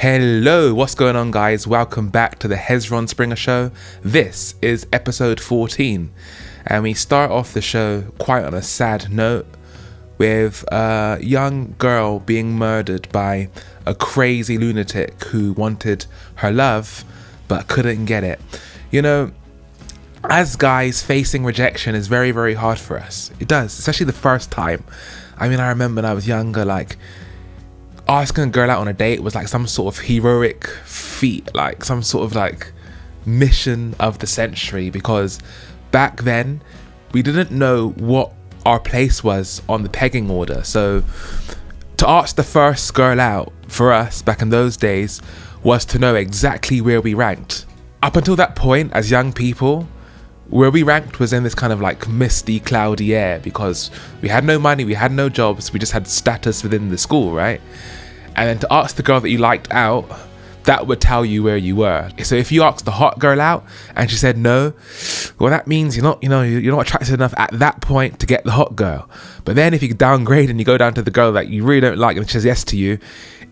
Hello, what's going on, guys? Welcome back to the Hezron Springer Show. This is episode 14, and we start off the show quite on a sad note with a young girl being murdered by a crazy lunatic who wanted her love but couldn't get it. You know, as guys, facing rejection is very, very hard for us. It does, especially the first time. I mean, I remember when I was younger, like, asking a girl out on a date was like some sort of heroic feat, like some sort of like mission of the century, because back then we didn't know what our place was on the pegging order. So to ask the first girl out for us back in those days was to know exactly where we ranked. Up until that point, as young people, where we ranked was in this kind of like misty, cloudy air, because we had no money, we had no jobs, we just had status within the school, right? And then to ask the girl that you liked out, that would tell you where you were. So if you asked the hot girl out and she said no, well, that means you're not attractive enough at that point to get the hot girl. But then if you downgrade and you go down to the girl that you really don't like and she says yes to you,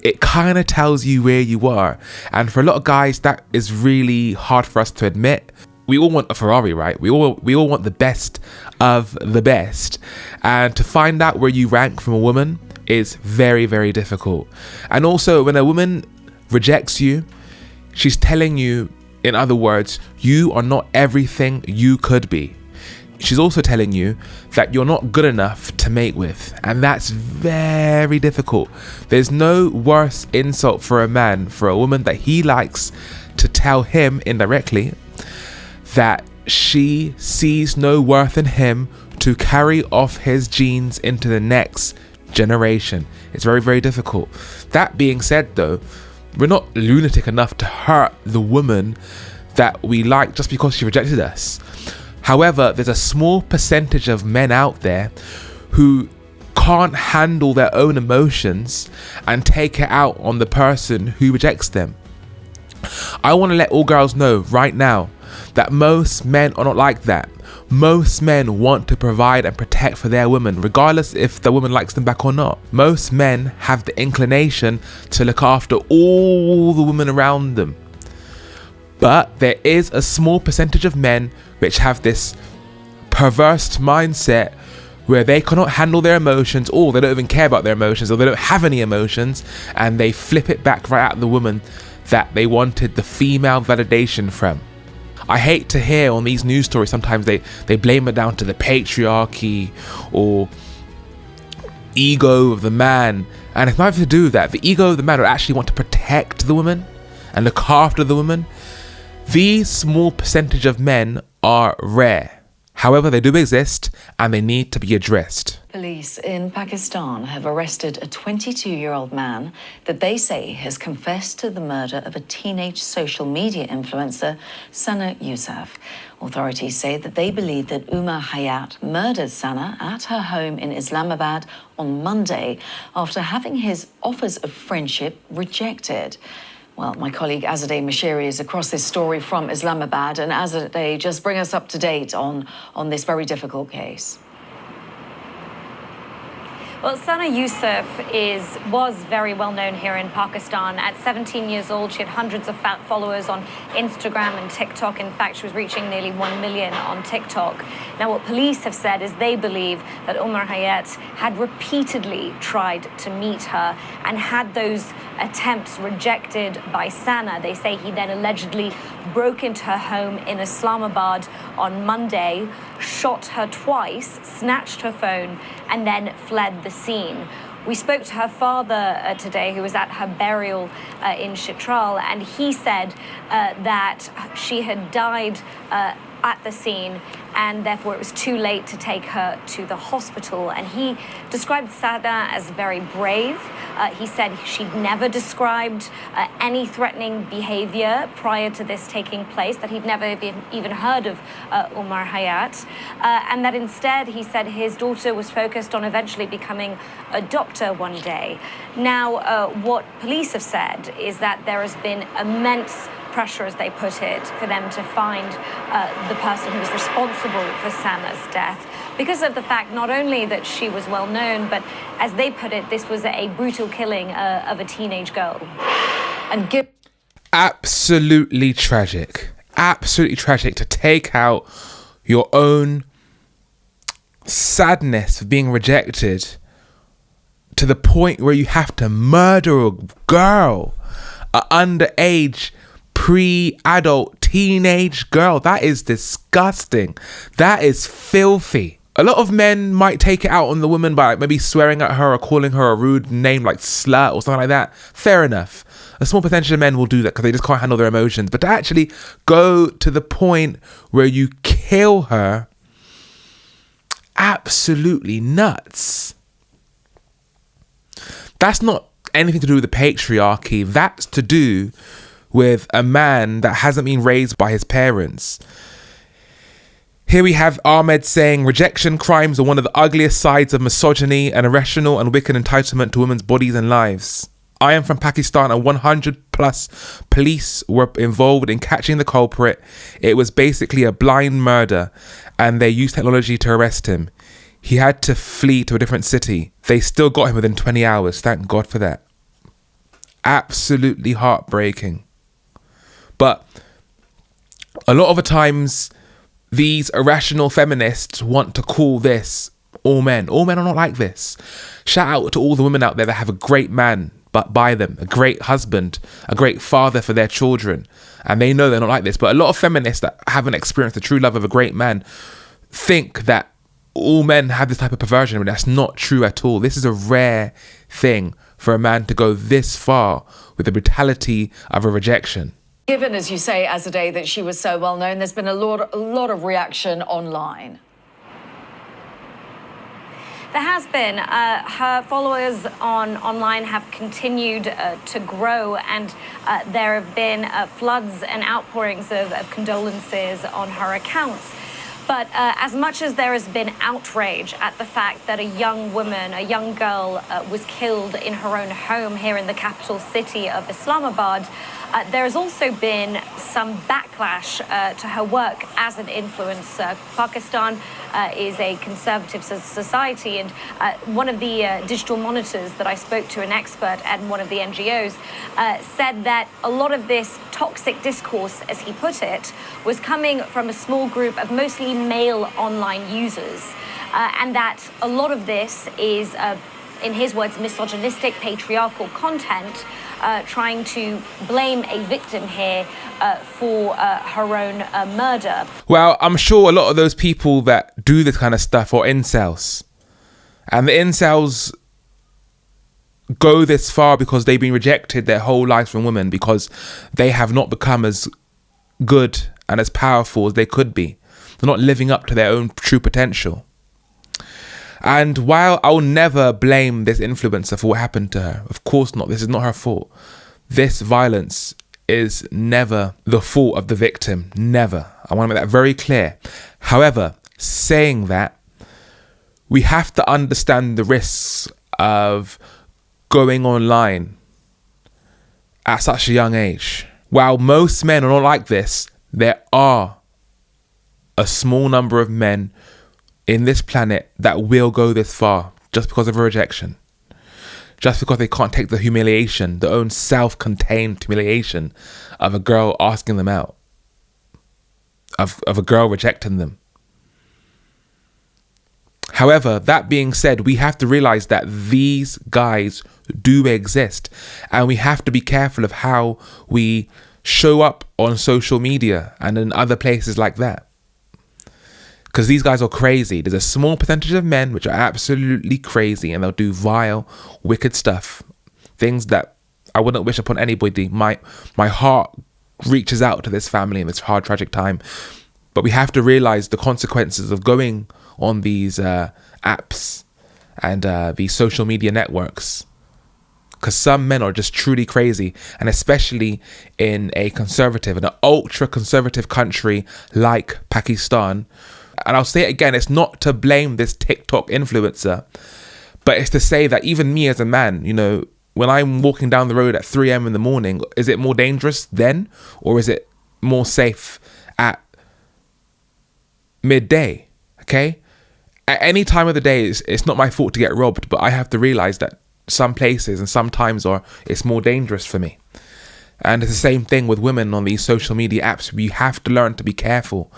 it kind of tells you where you are. And for a lot of guys, that is really hard for us to admit. We all want a Ferrari, right? We all want the best of the best. And to find out where you rank from a woman is very, very difficult. And also, when a woman rejects you, she's telling you, in other words, you are not everything you could be. She's also telling you that you're not good enough to mate with. And that's very difficult. There's no worse insult for a man, for a woman that he likes, to tell him indirectly that she sees no worth in him to carry off his genes into the next generation. It's very, very difficult. That being said, though, we're not lunatic enough to hurt the woman that we like just because she rejected us. However, there's a small percentage of men out there who can't handle their own emotions and take it out on the person who rejects them. I want to let all girls know right now that most men are not like that. Most men want to provide and protect for their women, regardless if the woman likes them back or not. Most men have the inclination to look after all the women around them. But there is a small percentage of men which have this perverse mindset where they cannot handle their emotions, or they don't even care about their emotions, or they don't have any emotions, and they flip it back right at the woman that they wanted the female validation from. I hate to hear on these news stories, sometimes they blame it down to the patriarchy or ego of the man. And it's nothing to do with that. The ego of the man would actually want to protect the woman and look after the woman. These small percentage of men are rare. However, they do exist and they need to be addressed. Police in Pakistan have arrested a 22-year-old man that they say has confessed to the murder of a teenage social media influencer, Sana Yousaf. Authorities say that they believe that Umar Hayat murdered Sana at her home in Islamabad on Monday after having his offers of friendship rejected. Well, my colleague Azadeh Mashiri is across this story from Islamabad. And Azadeh, just bring us up to date on this very difficult case. Well, Sana Yousaf was very well known here in Pakistan. At 17 years old, she had hundreds of followers on Instagram and TikTok. In fact, she was reaching nearly 1 million on TikTok. Now, what police have said is they believe that Umar Hayat had repeatedly tried to meet her and had those attempts rejected by Sana. They say he then allegedly broke into her home in Islamabad on Monday, shot her twice, snatched her phone, and then fled the scene. We spoke to her father today, who was at her burial in Chitral, and he said that she had died at the scene, and therefore it was too late to take her to the hospital. And he described Sada as very brave. He said she'd never described any threatening behavior prior to this taking place, that he'd never even heard of Umar Hayat, and that instead, he said, his daughter was focused on eventually becoming a doctor one day. Now, what police have said is that there has been immense pressure, as they put it, for them to find the person who was responsible for Sana's death, because of the fact not only that she was well known, but as they put it, this was a brutal killing of a teenage girl. and give. Absolutely tragic. Absolutely tragic to take out your own sadness of being rejected to the point where you have to murder a girl, an underage, pre-adult, teenage girl. That is disgusting. That is filthy. A lot of men might take it out on the woman by maybe swearing at her or calling her a rude name like slut or something like that. Fair enough. A small percentage of men will do that because they just can't handle their emotions. But to actually go to the point where you kill her, absolutely nuts. That's not anything to do with the patriarchy. That's to do with a man that hasn't been raised by his parents. Here we have Ahmed saying rejection crimes are one of the ugliest sides of misogyny and irrational and wicked entitlement to women's bodies and lives. I am from Pakistan and 100 plus police were involved in catching the culprit. It was basically a blind murder and they used technology to arrest him. He had to flee to a different city. They still got him within 20 hours. Thank God for that. Absolutely heartbreaking. But a lot of the times, these irrational feminists want to call this all men. All men are not like this. Shout out to all the women out there that have a great man but by them, a great husband, a great father for their children. And they know they're not like this. But a lot of feminists that haven't experienced the true love of a great man think that all men have this type of perversion, but that's not true at all. This is a rare thing for a man to go this far with the brutality of a rejection. Given, as you say, as a day that she was so well known, there's been a lot of reaction online. There has been. Her followers online have continued to grow, and there have been floods and outpourings of condolences on her accounts. But as much as there has been outrage at the fact that a young woman, a young girl, was killed in her own home here in the capital city of Islamabad, there has also been some backlash to her work as an influencer. Pakistan is a conservative society, and one of the digital monitors that I spoke to, an expert at one of the NGOs, said that a lot of this toxic discourse, as he put it, was coming from a small group of mostly male online users, and that a lot of this is, in his words, misogynistic, patriarchal content, trying to blame a victim here for her own murder. Well, I'm sure a lot of those people that do this kind of stuff are incels. And the incels go this far because they've been rejected their whole lives from women, because they have not become as good and as powerful as they could be. They're not living up to their own true potential. And while I'll never blame this influencer for what happened to her, of course not, this is not her fault. This violence is never the fault of the victim, never. I want to make that very clear. However, saying that, we have to understand the risks of going online at such a young age. While most men are not like this, there are a small number of men in this planet that will go this far just because of a rejection, just because they can't take the humiliation, their own self-contained humiliation of a girl asking them out, of a girl rejecting them. However, that being said, we have to realize that these guys do exist, and we have to be careful of how we show up on social media and in other places like that. Because these guys are crazy. There's a small percentage of men which are absolutely crazy, and they'll do vile, wicked stuff. Things that I wouldn't wish upon anybody. My heart reaches out to this family in this hard, tragic time. But we have to realize the consequences of going on these apps and these social media networks. Because some men are just truly crazy, and especially in a conservative, in an ultra-conservative country like Pakistan. And I'll say it again, it's not to blame this TikTok influencer, but it's to say that even me as a man, you know, when I'm walking down the road at 3 a.m. in the morning, is it more dangerous then, or is it more safe at midday? Okay? At any time of the day, it's not my fault to get robbed, but I have to realize that some places and some times it's more dangerous for me. And it's the same thing with women on these social media apps. We have to learn to be careful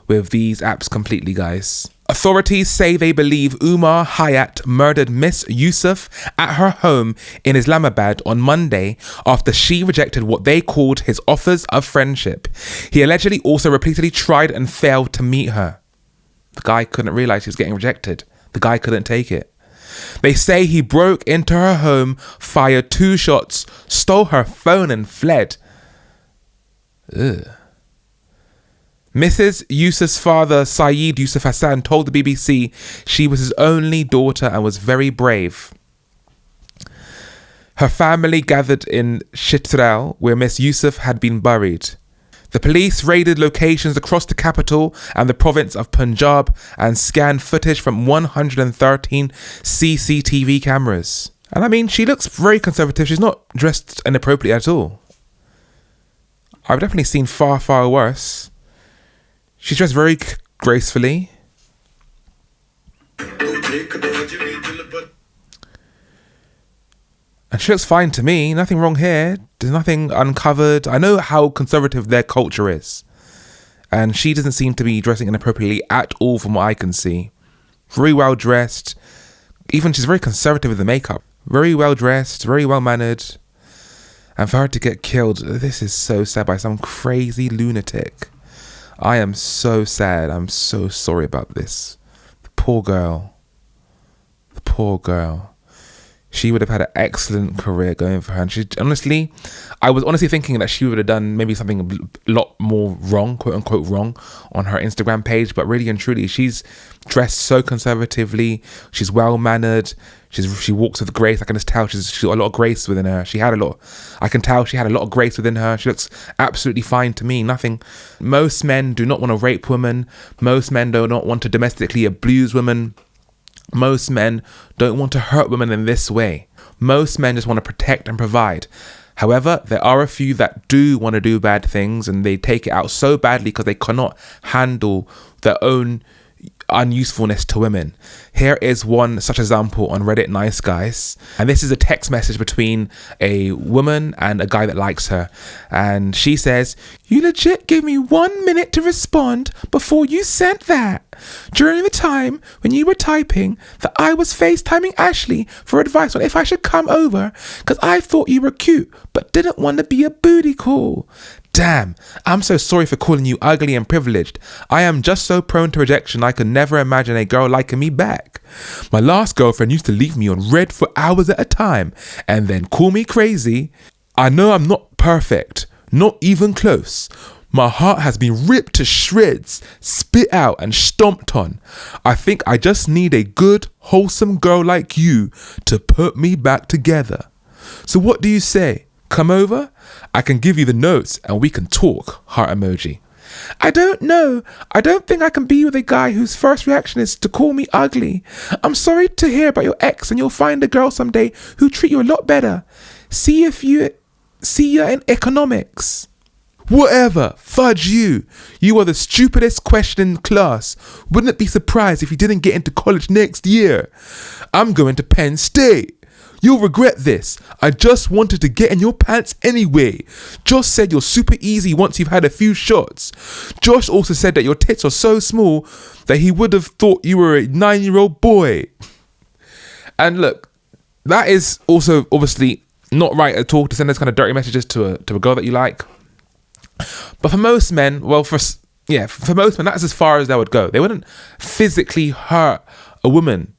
with these apps completely, guys. Authorities say they believe Umar Hayat murdered Miss Yusuf at her home in Islamabad on Monday after she rejected what they called his offers of friendship. He allegedly also repeatedly tried and failed to meet her. The guy couldn't realize he was getting rejected. The guy couldn't take it. They say he broke into her home, fired 2 shots, stole her phone and fled. Ugh. Mrs. Yusuf's father, Saeed Yusuf Hassan, told the BBC she was his only daughter and was very brave. Her family gathered in Chitral, where Miss Yusuf had been buried. The police raided locations across the capital and the province of Punjab and scanned footage from 113 CCTV cameras. And I mean, she looks very conservative. She's not dressed inappropriately at all. I've definitely seen far, far worse. She's dressed very gracefully. And she looks fine to me. Nothing wrong here. There's nothing uncovered. I know how conservative their culture is. And she doesn't seem to be dressing inappropriately at all from what I can see. Very well dressed. Even she's very conservative with the makeup. Very well dressed, very well mannered. And for her to get killed, this is so sad by some crazy lunatic. I am so sad. I'm so sorry about this. The poor girl. The poor girl. She would have had an excellent career going for her. And I was honestly thinking that she would have done maybe something a lot more wrong, quote unquote wrong, on her Instagram page. But really and truly, she's dressed so conservatively. She's well mannered. She walks with grace. I can just tell she's got a lot of grace within her. I can tell she had a lot of grace within her. She looks absolutely fine to me. Nothing. Most men do not want to rape women. Most men do not want to domestically abuse women. Most men don't want to hurt women in this way. Most men just want to protect and provide. However, there are a few that do want to do bad things, and they take it out so badly because they cannot handle their own unusefulness to women. Here is one such example on Reddit Nice Guys, and this is a text message between a woman and a guy that likes her, and she says, "You legit gave me 1 minute to respond before you sent that. During the time when you were typing that I was FaceTiming Ashley for advice on if I should come over because I thought you were cute but didn't want to be a booty call. Damn, I'm so sorry for calling you ugly and privileged. I am just so prone to rejection I could never imagine a girl liking me back. My last girlfriend used to leave me on red for hours at a time and then call me crazy. I know I'm not perfect, not even close. My heart has been ripped to shreds, spit out and stomped on. I think I just need a good, wholesome girl like you to put me back together. So what do you say? Come over? I can give you the notes and we can talk." Heart emoji. "I don't know. I don't think I can be with a guy whose first reaction is to call me ugly. I'm sorry to hear about your ex, and you'll find a girl someday who treat you a lot better. See you in economics." Whatever, fudge you. You are the stupidest question in class. Wouldn't be surprised if you didn't get into college next year. I'm going to Penn State. You'll regret this. I just wanted to get in your pants anyway. Josh said you're super easy once you've had a few shots. Josh also said that your tits are so small that he would have thought you were a 9-year-old boy. And look, that is also obviously not right at all to send those kind of dirty messages to a girl that you like. But for most men, for most men, that's as far as they would go. They wouldn't physically hurt a woman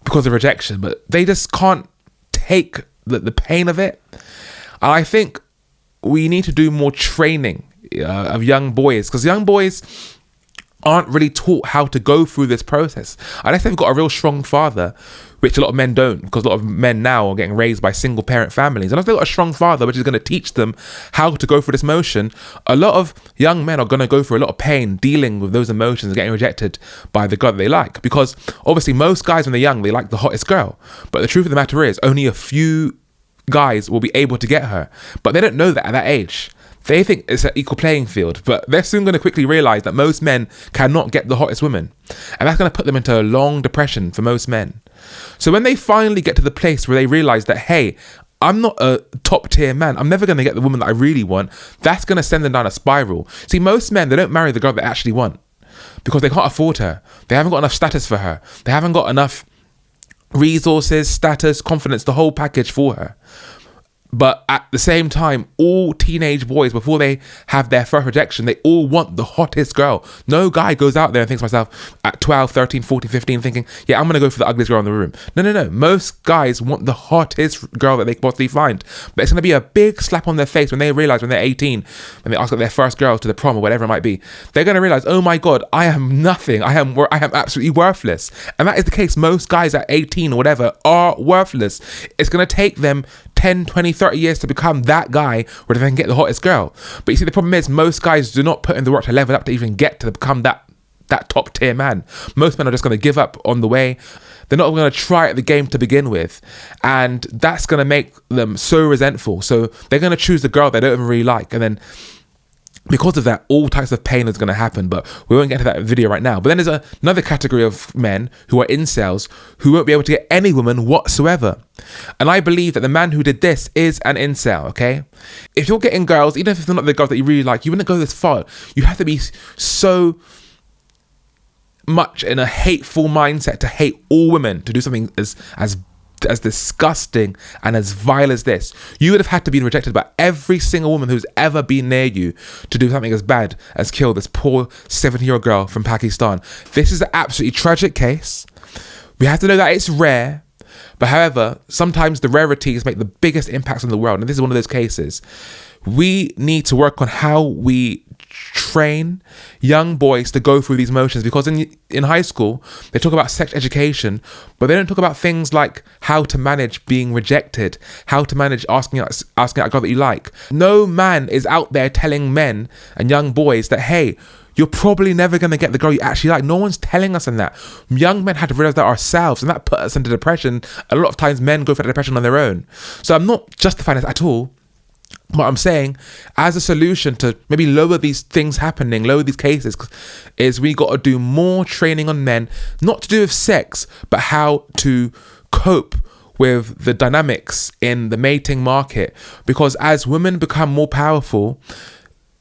because of rejection, but they just can't take the pain of it. And I think we need to do more training of young boys, because young boys aren't really taught how to go through this process unless they've got a real strong father, which a lot of men don't, because a lot of men now are getting raised by single parent families. Unless they've got a strong father which is going to teach them how to go through this motion, a lot of young men are going to go through a lot of pain dealing with those emotions and getting rejected by the girl that they like. Because obviously most guys when they're young, they like the hottest girl, but the truth of the matter is only a few guys will be able to get her, but they don't know that at that age. They think it's an equal playing field, but they're soon going to quickly realize that most men cannot get the hottest women, and that's going to put them into a long depression for most men. So when they finally get to the place where they realize that, hey, I'm not a top tier man. I'm never going to get the woman that I really want. That's going to send them down a spiral. See, most men, they don't marry the girl they actually want because they can't afford her. They haven't got enough status for her. They haven't got enough resources, status, confidence, the whole package for her. But at the same time, all teenage boys, before they have their first rejection, they all want the hottest girl. No guy goes out there and thinks to myself at 12, 13, 14, 15 thinking, yeah, I'm going to go for the ugliest girl in the room. No. Most guys want the hottest girl that they can possibly find. But it's going to be a big slap on their face when they realize when they're 18, when they ask their first girl to the prom or whatever it might be, they're going to realize, oh my God, I am nothing. I am absolutely worthless. And that is the case. Most guys at 18 or whatever are worthless. It's going to take them 10, 20, 30 years to become that guy where they can get the hottest girl. But you see, the problem is most guys do not put in the work to level up to even get to become that top tier man. Most men are just going to give up on the way. They're not going to try at the game to begin with. And that's going to make them so resentful. So they're going to choose the girl they don't even really like. And then because of that, all types of pain is going to happen, but we won't get to that video right now. But then there's another category of men who are incels who won't be able to get any woman whatsoever. And I believe that the man who did this is an incel, okay? If you're getting girls, even if they're not the girls that you really like, you wouldn't go this far. You have to be so much in a hateful mindset to hate all women, to do something as disgusting and as vile as this. You would have had to be rejected by every single woman who's ever been near you to do something as bad as kill this poor 17-year-old girl from Pakistan. This is an absolutely tragic case. We have to know that it's rare, but however, sometimes the rarities make the biggest impacts on the world, and this is one of those cases. We need to work on how we train young boys to go through these motions, because in high school they talk about sex education, but they don't talk about things like how to manage being rejected, how to manage asking out a girl that you like. No man is out there telling men and young boys that, hey, you're probably never going to get the girl you actually like. No one's telling us in that. Young men had to realize that ourselves, and that put us into depression. A lot of times men go for depression on their own. So I'm not justifying this at all. But I'm saying, as a solution to maybe lower these things happening, lower these cases, is we got to do more training on men, not to do with sex, but how to cope with the dynamics in the mating market. Because as women become more powerful,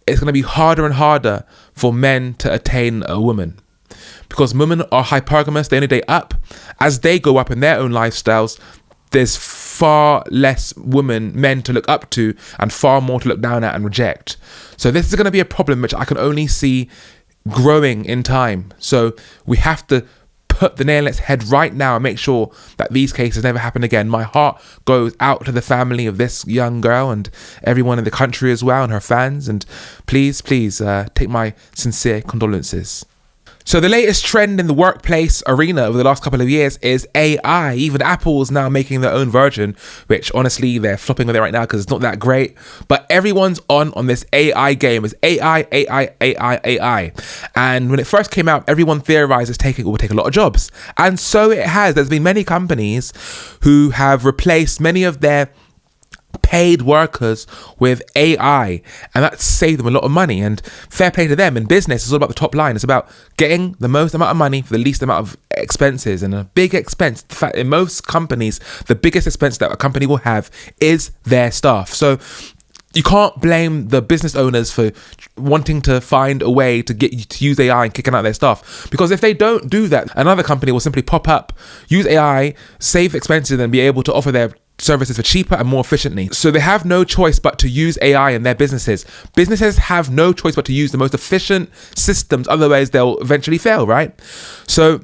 it's going to be harder and harder for men to attain a woman. Because women are hypergamous, they only date up. As they go up in their own lifestyles, there's far less men to look up to and far more to look down at and reject. So this is going to be a problem which I can only see growing in time. So we have to put the nail in its head right now and make sure that these cases never happen again. My heart goes out to the family of this young girl and everyone in the country as well, and her fans. And please take my sincere condolences. So the latest trend in the workplace arena over the last couple of years is AI. Even Apple's now making their own version, which honestly, they're flopping with it right now because it's not that great. But everyone's on this AI game. It's AI. And when it first came out, everyone theorized it will take a lot of jobs. And so it has. There's been many companies who have replaced many of their paid workers with AI, and that's saved them a lot of money. And fair play to them. In business, it's all about the top line. It's about getting the most amount of money for the least amount of expenses. And a big expense, in fact, in most companies, the biggest expense that a company will have is their staff. So you can't blame the business owners for wanting to find a way to get you to use AI and kicking out their staff. Because if they don't do that, another company will simply pop up, use AI, save expenses, and be able to offer their services for cheaper and more efficiently. So they have no choice but to use AI in their businesses. Businesses have no choice but to use the most efficient systems, otherwise they'll eventually fail, right? So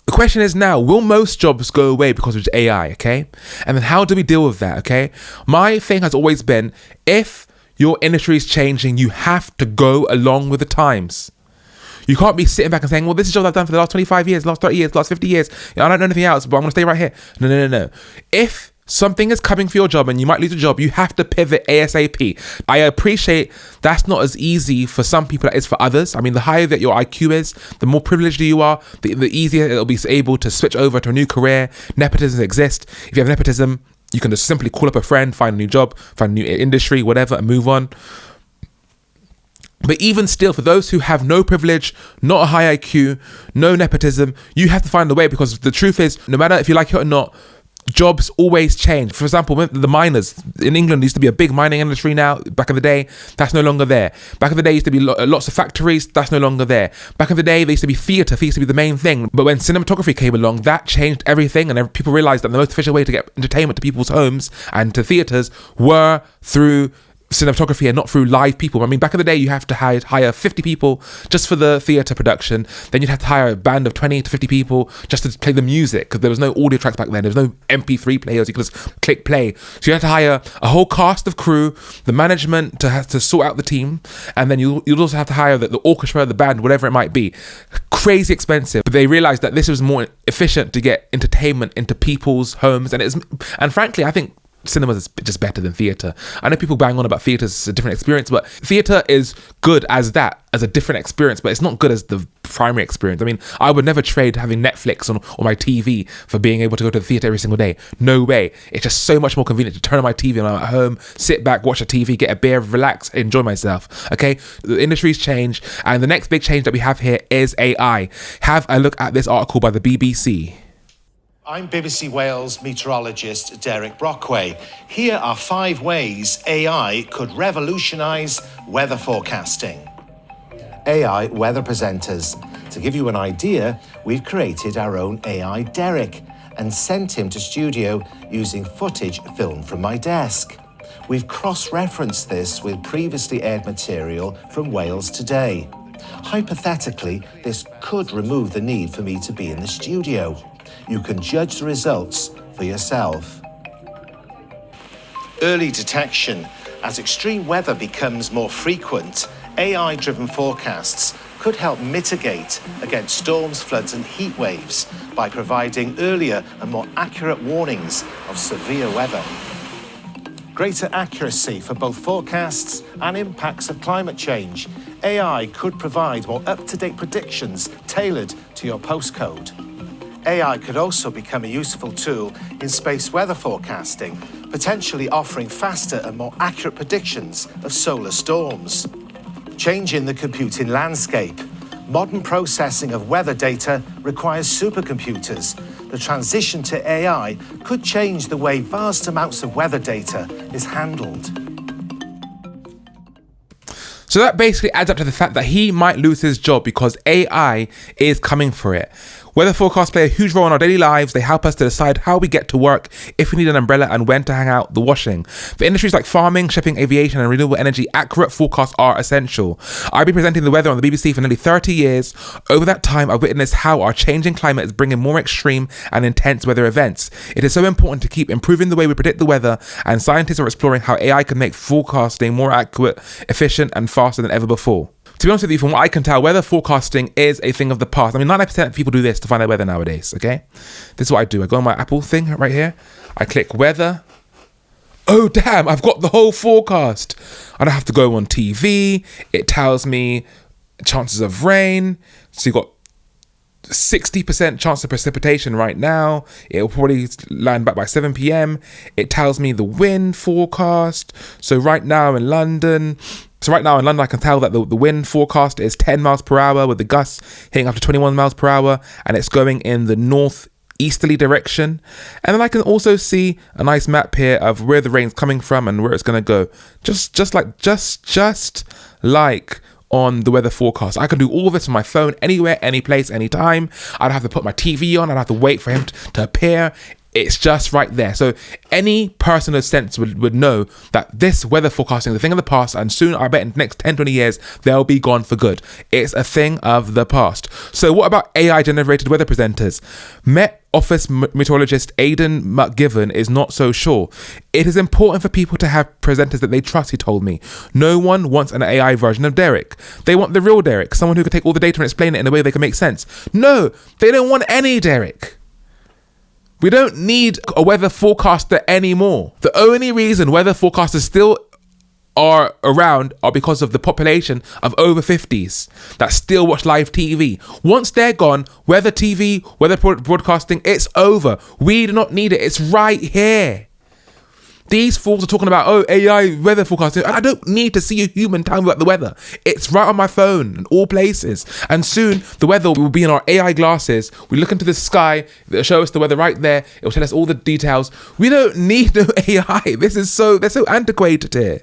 the question is now, will most jobs go away because of AI, okay? And then how do we deal with that, okay? My thing has always been, if your industry is changing, you have to go along with the times. You can't be sitting back and saying, well, this is what I've done for the last 25 years, last 30 years, last 50 years. I don't know anything else, but I'm going to stay right here. No. If something is coming for your job and you might lose a job, you have to pivot ASAP. I appreciate that's not as easy for some people as it is for others. I mean, the higher that your IQ is, the more privileged you are, the easier it'll be able to switch over to a new career. Nepotism exists. If you have nepotism, you can just simply call up a friend, find a new job, find a new industry, whatever, and move on. But even still, for those who have no privilege, not a high IQ, no nepotism, you have to find a way, because the truth is, no matter if you like it or not, jobs always change. For example, the miners in England used to be a big mining industry. Now, back in the day, that's no longer there. Back in the day, used to be lots of factories. That's no longer there. Back in the day, there used to be theatre. Theatre used to be the main thing. But when cinematography came along, that changed everything, and people realised that the most efficient way to get entertainment to people's homes and to theatres were through cinematography and not through live people. I mean, back in the day, you have to hire 50 people just for the theatre production. Then you'd have to hire a band of 20 to 50 people just to play the music, because there was no audio tracks back then. There was no MP3 players. You could just click play. So you had to hire a whole cast of crew, the management to have to sort out the team, and then you'd also have to hire the orchestra, the band, whatever it might be. Crazy expensive. But they realised that this was more efficient to get entertainment into people's homes, and frankly, I think cinema is just better than theatre. I know people bang on about theatre as a different experience, but theatre is good as a different experience, but it's not good as the primary experience. I mean, I would never trade having Netflix on my TV for being able to go to the theatre every single day. No way. It's just so much more convenient to turn on my TV when I'm at home, sit back, watch a TV, get a beer, relax, enjoy myself. Okay? The industry's changed, and the next big change that we have here is AI. Have a look at this article by the BBC. I'm BBC Wales meteorologist Derek Brockway. Here are 5 ways AI could revolutionise weather forecasting. AI weather presenters. To give you an idea, we've created our own AI Derek and sent him to studio using footage filmed from my desk. We've cross-referenced this with previously aired material from Wales Today. Hypothetically, this could remove the need for me to be in the studio. You can judge the results for yourself. Early detection. As extreme weather becomes more frequent, AI-driven forecasts could help mitigate against storms, floods and heat waves by providing earlier and more accurate warnings of severe weather. Greater accuracy for both forecasts and impacts of climate change. AI could provide more up-to-date predictions tailored to your postcode. AI could also become a useful tool in space weather forecasting, potentially offering faster and more accurate predictions of solar storms. Changing the computing landscape. Modern processing of weather data requires supercomputers. The transition to AI could change the way vast amounts of weather data is handled. So that basically adds up to the fact that he might lose his job because AI is coming for it. Weather forecasts play a huge role in our daily lives. They help us to decide how we get to work, if we need an umbrella, and when to hang out the washing. For industries like farming, shipping, aviation, and renewable energy, accurate forecasts are essential. I've been presenting the weather on the BBC for nearly 30 years. Over that time, I've witnessed how our changing climate is bringing more extreme and intense weather events. It is so important to keep improving the way we predict the weather, and scientists are exploring how AI can make forecasting more accurate, efficient, and faster than ever before. To be honest with you, from what I can tell, weather forecasting is a thing of the past. I mean, 90% of people do this to find out weather nowadays, okay? This is what I do. I go on my Apple thing right here. I click weather. Oh, damn, I've got the whole forecast. I don't have to go on TV. It tells me chances of rain. So you've got 60% chance of precipitation right now. It'll probably land back by 7 p.m. It tells me the wind forecast. So right now in London, I can tell that the wind forecast is 10 miles per hour with the gusts hitting up to 21 miles per hour, and it's going in the northeasterly direction. And then I can also see a nice map here of where the rain's coming from and where it's going to go. Just like on the weather forecast. I can do all this on my phone, anywhere, any place, anytime. I don't have to put my TV on. I don't have to wait for him to appear. It's just right there. So any person of sense would know that this weather forecasting is a thing of the past, and soon, I bet in the next 10, 20 years, they'll be gone for good. It's a thing of the past. So what about AI-generated weather presenters? Met Office meteorologist Aidan McGivern is not so sure. It is important for people to have presenters that they trust, he told me. No one wants an AI version of Derek. They want the real Derek, someone who can take all the data and explain it in a way they can make sense. No, they don't want any Derek. We don't need a weather forecaster anymore. The only reason weather forecasters still are around are because of the population of over 50s that still watch live TV. Once they're gone, weather TV, weather broadcasting, it's over. We do not need it. It's right here. These fools are talking about, oh, AI weather forecasting. I don't need to see a human tell me about the weather. It's right on my phone in all places. And soon the weather will be in our AI glasses. We look into the sky, it'll show us the weather right there. It'll tell us all the details. We don't need no AI. They're so antiquated here.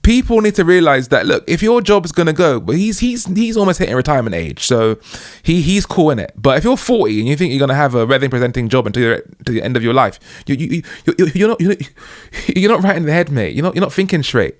People need to realize that, look, if your job's gonna go, but he's almost hitting retirement age, so he's cool in it. But if you're 40 and you think you're gonna have a weather presenting job until the end of your life, you're not right in the head, mate. You're not thinking straight.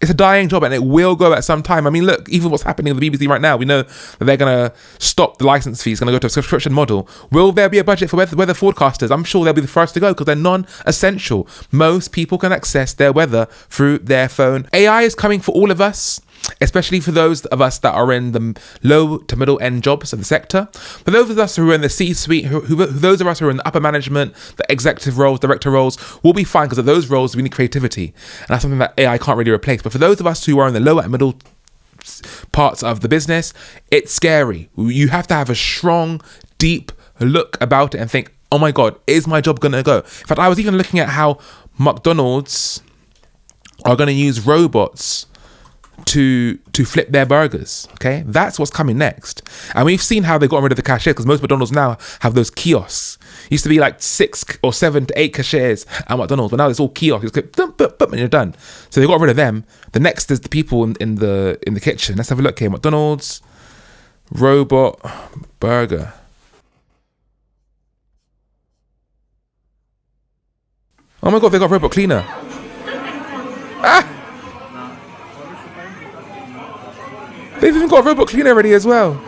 It's a dying job and it will go at some time. I mean, look, even what's happening with the BBC right now, we know that they're going to stop the license fees, going to go to a subscription model. Will there be a budget for weather forecasters? I'm sure they'll be the first to go because they're non-essential. Most people can access their weather through their phone. AI is coming for all of us, especially for those of us that are in the low to middle end jobs of the sector. For those of us who are in the C-suite, those of us who are in the upper management, the executive roles, director roles, will be fine because of those roles we need creativity. And that's something that AI can't really replace. But for those of us who are in the lower and middle parts of the business, it's scary. You have to have a strong, deep look about it and think, oh my God, is my job going to go? In fact, I was even looking at how McDonald's are going to use robots to flip their burgers. Okay, that's what's coming next. And we've seen how they got rid of the cashier because most McDonald's now have those kiosks. Used to be like 6 or 7 to 8 cashiers at McDonald's, but now it's all kiosks. And you're done. So they got rid of them. The next is the people in the kitchen. Let's have a look here. McDonald's robot burger. Oh my God, they got robot cleaner. Ah! They've even got a robot cleaner ready as well.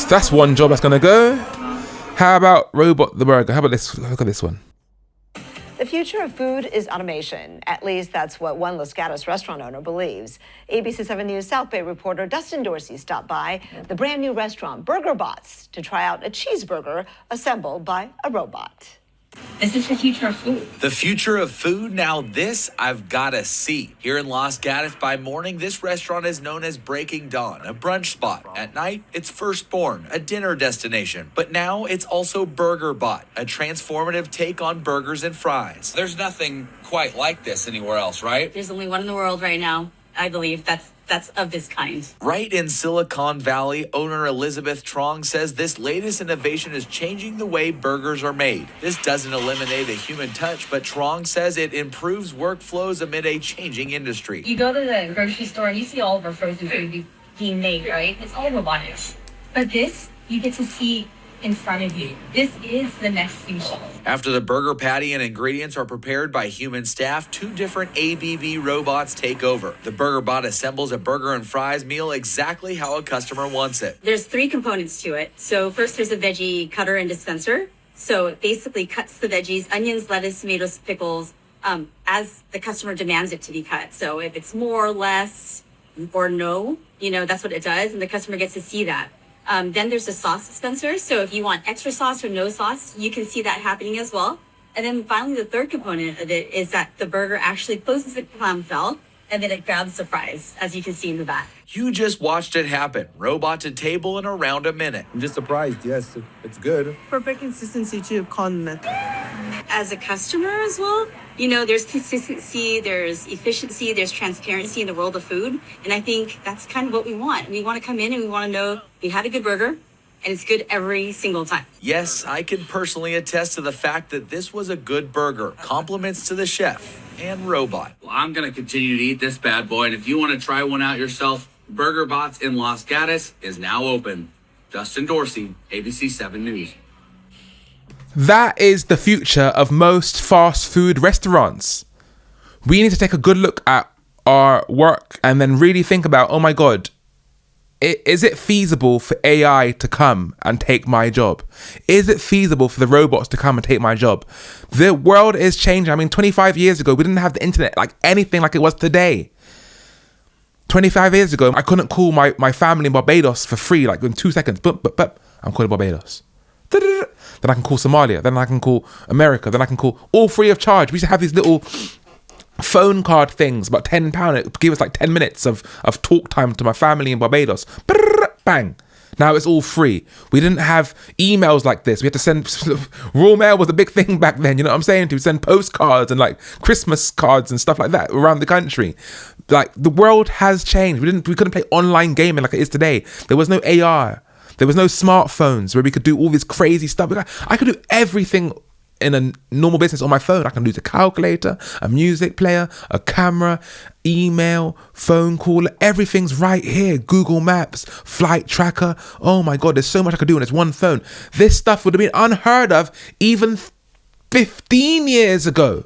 That's one job that's gonna go. How about robot the burger? How about this? Look at this one. The future of food is automation. At least that's what one Los Gatos restaurant owner believes. ABC 7 News South Bay reporter Dustin Dorsey stopped by the brand new restaurant Burger Bots to try out a cheeseburger assembled by a robot. This is the future of food. The future of food? Now this I've got to see. Here in Los Gatos by morning, this restaurant is known as Breaking Dawn, a brunch spot. At night, it's Firstborn, a dinner destination. But now it's also Burger Bot, a transformative take on burgers and fries. There's nothing quite like this anywhere else, right? There's only one in the world right now, I believe, that's of this kind. Right in Silicon Valley, owner Elizabeth Trong says this latest innovation is changing the way burgers are made. This doesn't eliminate a human touch, but Trong says it improves workflows amid a changing industry. You go to the grocery store and you see all of our frozen food being made, right? It's all robotics. But this, you get to see in front of you. This is the next sushi. After the burger patty and ingredients are prepared by human staff, 2 different ABB robots take over. The Burger Bot assembles a burger and fries meal exactly how a customer wants it. There's 3 components to it. So first there's a veggie cutter and dispenser. So it basically cuts the veggies, onions, lettuce, tomatoes, pickles, as the customer demands it to be cut. So if it's more, less, or no, that's what it does. And the customer gets to see that. Then there's a sauce dispenser. So if you want extra sauce or no sauce, you can see that happening as well. And then finally, the third component of it is that the burger actually closes the clamshell and then it grabs the fries, as you can see in the back. You just watched it happen. Robot to table in around a minute. I'm just surprised. Yes, it's good. Perfect consistency to condiment. As a customer as well, there's consistency, there's efficiency, there's transparency in the world of food. And I think that's kind of what we want. We want to come in and we want to know we had a good burger and it's good every single time. Yes, I can personally attest to the fact that this was a good burger. Compliments to the chef and robot. Well, I'm going to continue to eat this bad boy. And if you want to try one out yourself, Burger Bots in Los Gatos is now open. Dustin Dorsey, ABC 7 News. That is the future of most fast food restaurants. We need to take a good look at our work and then really think about, oh my God, is it feasible for AI to come and take my job? Is it feasible for the robots to come and take my job? The world is changing. I mean, 25 years ago, we didn't have the internet like anything like it was today. 25 years ago, I couldn't call my family in Barbados for free, like in 2 seconds. I'm calling Barbados. Then I can call Somalia. Then I can call America. Then I can call all free of charge. We used to have these little phone card things, about £10. It gave us like 10 minutes of talk time to my family in Barbados. Brrr, bang. Now it's all free. We didn't have emails like this. We had to send, raw mail was a big thing back then, you know what I'm saying? To send postcards and like Christmas cards and stuff like that around the country. Like, the world has changed. We couldn't play online gaming like it is today. There was no AR. There was no smartphones where we could do all this crazy stuff. I could do everything in a normal business on my phone. I can use a calculator, a music player, a camera, email, phone call. Everything's right here. Google Maps, flight tracker. Oh my God, there's so much I could do on this one phone. This stuff would have been unheard of even 15 years ago.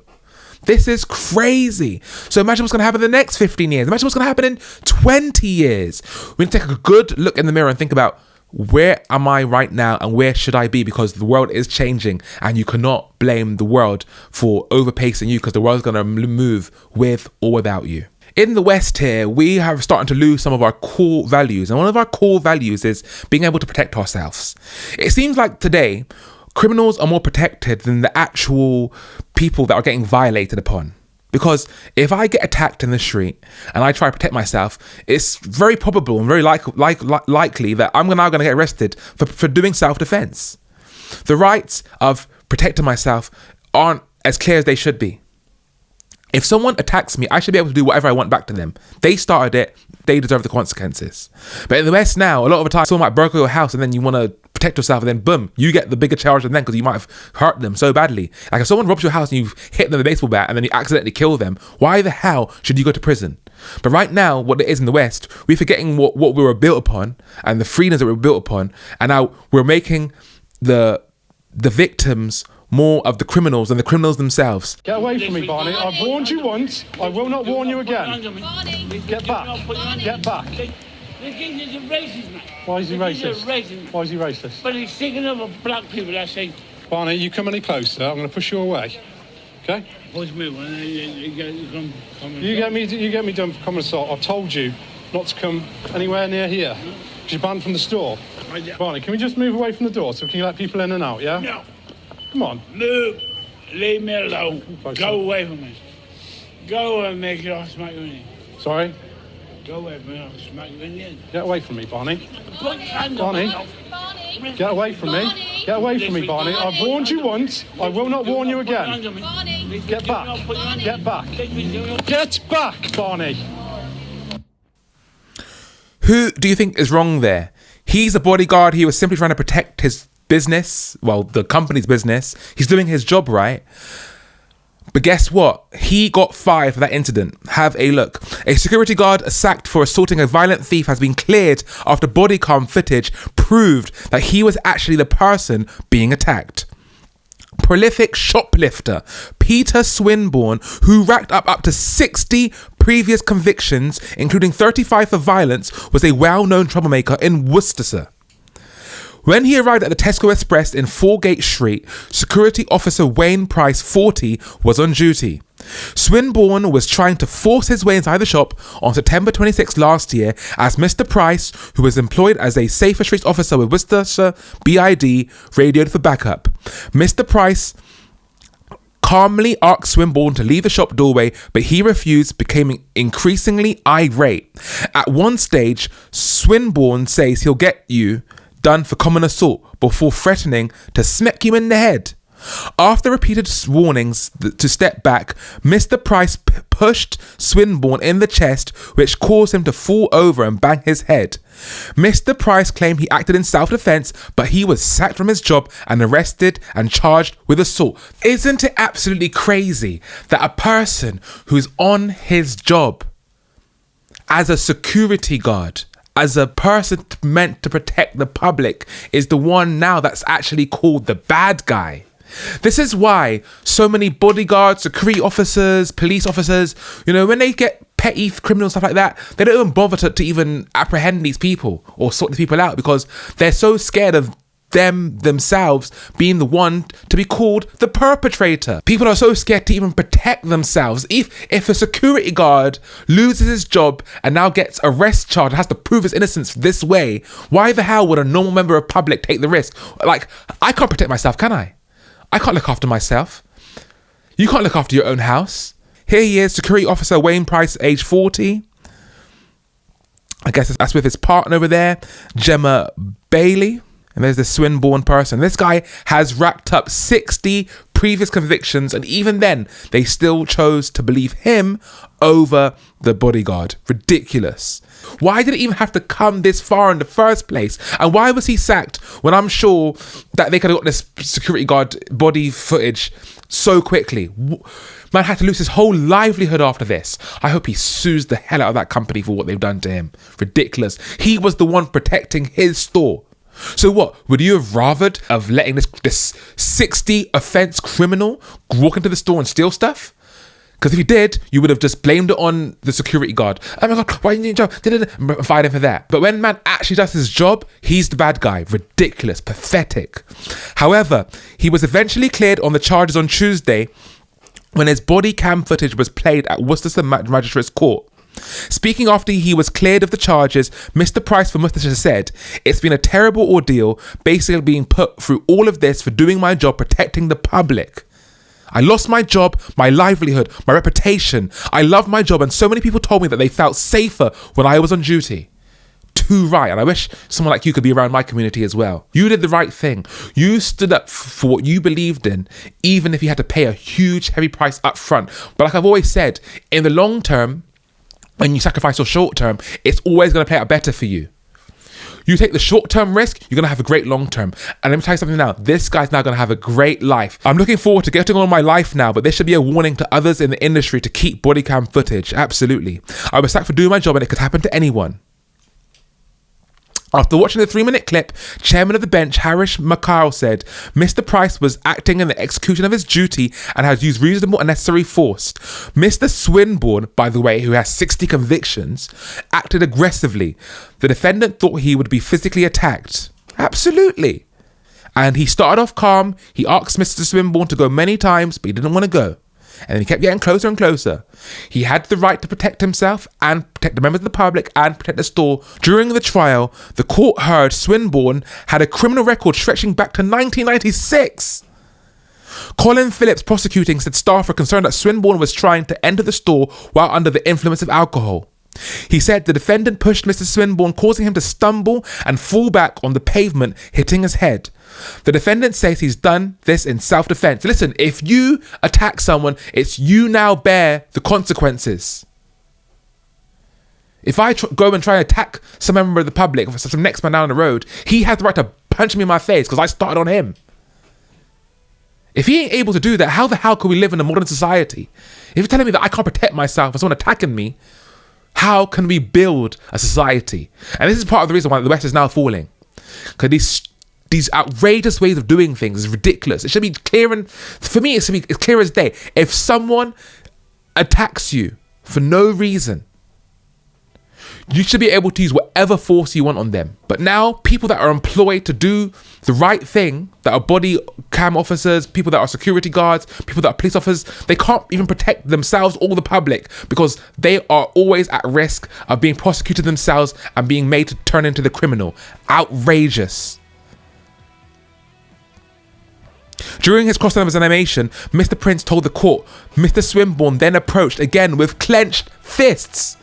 This is crazy. So imagine what's going to happen in the next 15 years. Imagine what's going to happen in 20 years. We need to take a good look in the mirror and think about, where am I right now and where should I be? Because the world is changing and you cannot blame the world for overpacing you, because the world's going to move with or without you. In the West here, we have started to lose some of our core values. And one of our core values is being able to protect ourselves. It seems like today, criminals are more protected than the actual people that are getting violated upon. Because if I get attacked in the street and I try to protect myself, it's very probable and very likely that I'm now going to get arrested for doing self-defense. The rights of protecting myself aren't as clear as they should be. If someone attacks me, I should be able to do whatever I want back to them. They started it, they deserve the consequences. But in the West now, a lot of the time, someone might burgle your house and then you want to protect yourself, and then boom, you get the bigger charge than them because you might have hurt them so badly. Like, if someone robs your house and you hit them with a baseball bat and then you accidentally kill them, why the hell should you go to prison? But right now, what it is in the West, we're forgetting what we were built upon and the freedoms that we were built upon, and now we're making the victims more of the criminals than the criminals themselves. Get away from me, Barney. I've warned you once. I will not warn you again. Get back. Get back. The king is a racist, man. Why is he racist? Why is he racist? But he's thinking of black people, I say. Barney, you come any closer, I'm going to push you away. Okay? Push me when you get me done for common assault. I've told you not to come anywhere near here. Because you're banned from the store. Barney, can we just move away from the door so we can let people in and out, yeah? No. Come on. Move. Leave me alone. Go away from me. Go and make it off, smack you in it. Sorry? Go away from me, I'll smack you in the end. Get away from me, Barney. Put your hand Barney. on Barney. Get away from me. Get away from me, Barney. I've warned you once. I will not warn you again. Get back. Get back. Get back, Barney. Who do you think is wrong there? He's a bodyguard. He was simply trying to protect his business, well, the company's business. He's doing his job right. But guess what? He got fired for that incident. Have a look. A security guard sacked for assaulting a violent thief has been cleared after body cam footage proved that he was actually the person being attacked. Prolific shoplifter Peter Swinburne, who racked up to 60 previous convictions, including 35 for violence, was a well-known troublemaker in Worcestershire. When he arrived at the Tesco Express in Foregate Street, security officer Wayne Price, 40, was on duty. Swinburne was trying to force his way inside the shop on September 26 last year as Mr. Price, who was employed as a Safer Streets officer with Worcestershire BID, radioed for backup. Mr. Price calmly asked Swinburne to leave the shop doorway, but he refused, becoming increasingly irate. At one stage, Swinburne says he'll get you done for common assault before threatening to smack you in the head. After repeated warnings to step back, Mr. Price pushed Swinburne in the chest, which caused him to fall over and bang his head. Mr. Price claimed he acted in self-defense, but he was sacked from his job and arrested and charged with assault. Isn't it absolutely crazy that a person who's on his job as a security guard, as a person meant to protect the public, is the one now that's actually called the bad guy? This is why so many bodyguards, security officers, police officers, you know, when they get petty criminals, stuff like that, they don't even bother to even apprehend these people or sort these people out because they're so scared of themselves being the one to be called the perpetrator. People are so scared to even protect themselves. If a security guard loses his job and now gets arrest charge and has to prove his innocence this way, why the hell would a normal member of public take the risk? Like, I can't protect myself, can I? I can't look after myself. You can't look after your own house. Here he is, security officer Wayne Price, age 40. I guess that's with his partner over there, Gemma Bailey. And there's the Swinburne person. This guy has racked up 60 previous convictions, and even then, they still chose to believe him over the bodyguard. Ridiculous. Why did it even have to come this far in the first place? And why was he sacked when I'm sure that they could have got this security guard body footage so quickly? Man had to lose his whole livelihood after this. I hope he sues the hell out of that company for what they've done to him. Ridiculous. He was the one protecting his store. So what, would you have rathered of letting this 60 offence criminal walk into the store and steal stuff? Because if you did, you would have just blamed it on the security guard. Oh my God, why didn't you job? Fired him for that. But when man actually does his job, he's the bad guy. Ridiculous, pathetic. However, he was eventually cleared on the charges on Tuesday when his body cam footage was played at Worcester Magistrates Court. Speaking after he was cleared of the charges, Mr. Price from Worcestershire said, "It's been a terrible ordeal, basically being put through all of this for doing my job protecting the public. I lost my job, my livelihood, my reputation. I love my job, and so many people told me that they felt safer when I was on duty." Too right, and I wish someone like you could be around my community as well. You did the right thing. You stood up for what you believed in, even if you had to pay a huge, heavy price up front. But like I've always said, in the long term, when you sacrifice your short term, it's always going to play out better for you. You take the short-term risk, you're going to have a great long-term. And let me tell you something now. This guy's now going to have a great life. I'm looking forward to getting on my life now, but this should be a warning to others in the industry to keep body cam footage. Absolutely. I was sacked for doing my job, and it could happen to anyone. After watching the 3-minute clip, Chairman of the Bench, Harish McCall, said Mr. Price was acting in the execution of his duty and has used reasonable and necessary force. Mr. Swinburne, by the way, who has 60 convictions, acted aggressively. The defendant thought he would be physically attacked. Absolutely. And he started off calm. He asked Mr. Swinburne to go many times, but he didn't want to go. And then he kept getting closer and closer. He had the right to protect himself and protect the members of the public and protect the store. During the trial, the court heard Swinburne had a criminal record stretching back to 1996. Colin Phillips, prosecuting, said staff were concerned that Swinburne was trying to enter the store while under the influence of alcohol. He said the defendant pushed Mr. Swinburne, causing him to stumble and fall back on the pavement, hitting his head. The defendant says he's done this in self-defense. Listen, if you attack someone, it's you now bear the consequences. If I go and try and attack some member of the public, some next man down the road, he has the right to punch me in my face because I started on him. If he ain't able to do that, how the hell can we live in a modern society? If you're telling me that I can't protect myself if someone attacking me, how can we build a society? And this is part of the reason why the West is now falling. Because these outrageous ways of doing things is ridiculous. It should be clear, and for me, it's clear as day. If someone attacks you for no reason, you should be able to use whatever force you want on them. But now, people that are employed to do the right thing, that are body cam officers, people that are security guards, people that are police officers, they can't even protect themselves or the public because they are always at risk of being prosecuted themselves and being made to turn into the criminal. Outrageous. During his cross-examination, Mr. Prince told the court, Mr. Swinburne then approached again with clenched fists.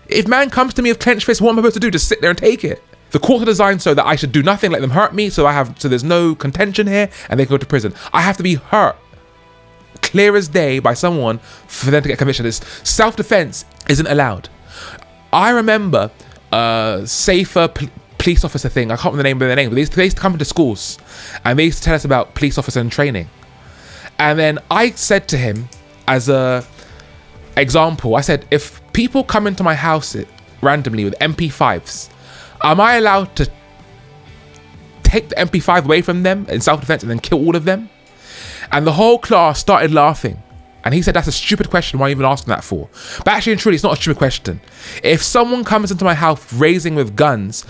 If man comes to me with clenched fists, what am I supposed to do? Just sit there and take it? The court are designed so that I should do nothing, let them hurt me, so there's no contention here, and they go to prison. I have to be hurt, clear as day, by someone for them to get conviction. Self-defense isn't allowed. I remember safer police officer thing. I can't remember the name of their name, but they used to come into schools and they used to tell us about police officer and training. And then I said to him, as a example, I said, if people come into my house randomly with MP5s, am I allowed to take the MP5 away from them in self-defense and then kill all of them? And the whole class started laughing. And he said, that's a stupid question. Why are you even asking that for? But actually and truly, it's not a stupid question. If someone comes into my house raising with guns,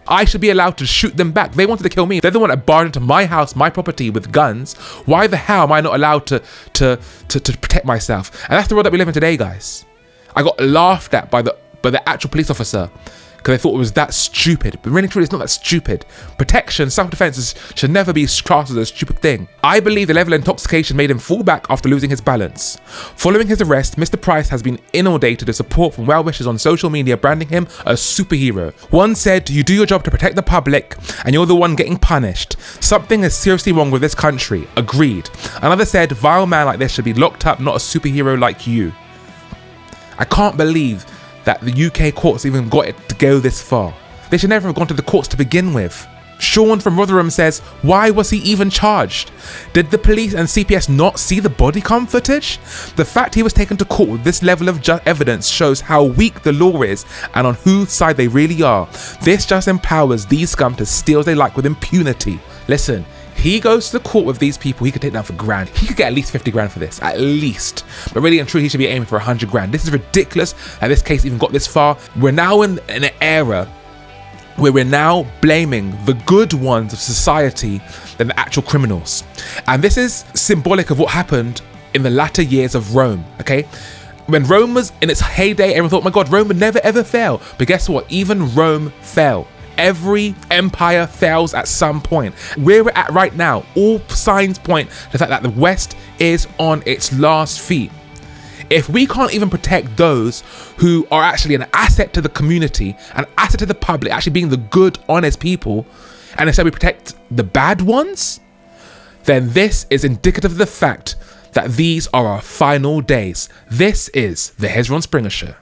I should be allowed to shoot them back. They wanted to kill me. They're the one that barred into my house, my property with guns. Why the hell am I not allowed to protect myself? And that's the world that we live in today, guys. I got laughed at by the actual police officer because they thought it was that stupid. But really, truly, it's not that stupid. Protection, self-defense should never be classed as a stupid thing. I believe the level of intoxication made him fall back after losing his balance. Following his arrest, Mr. Price has been inundated with support from well-wishers on social media, branding him a superhero. One said, "You do your job to protect the public, and you're the one getting punished. Something is seriously wrong with this country." Agreed. Another said, "Vile man like this should be locked up, not a superhero like you." I can't believe that the UK courts even got it to go this far. They should never have gone to the courts to begin with. Sean from Rotherham says, "Why was he even charged? Did the police and CPS not see the body cam footage? The fact he was taken to court with this level of evidence shows how weak the law is and on whose side they really are. This just empowers these scum to steal as they like with impunity." Listen, he goes to the court with these people, he could take down for grand. He could get at least 50 grand for this, at least. But really and truly, he should be aiming for 100 grand. This is ridiculous that this case even got this far. We're now in an era where we're now blaming the good ones of society than the actual criminals. And this is symbolic of what happened in the latter years of Rome, okay? When Rome was in its heyday, everyone thought, "Oh my God, Rome would never ever fail." But guess what? Even Rome fell. Every empire fails at some point. Where we're at right now, all signs point to the fact that the West is on its last feet. If we can't even protect those who are actually an asset to the community, an asset to the public, actually being the good, honest people, and instead we protect the bad ones, then this is indicative of the fact that these are our final days. This is the Hezron Springer Show.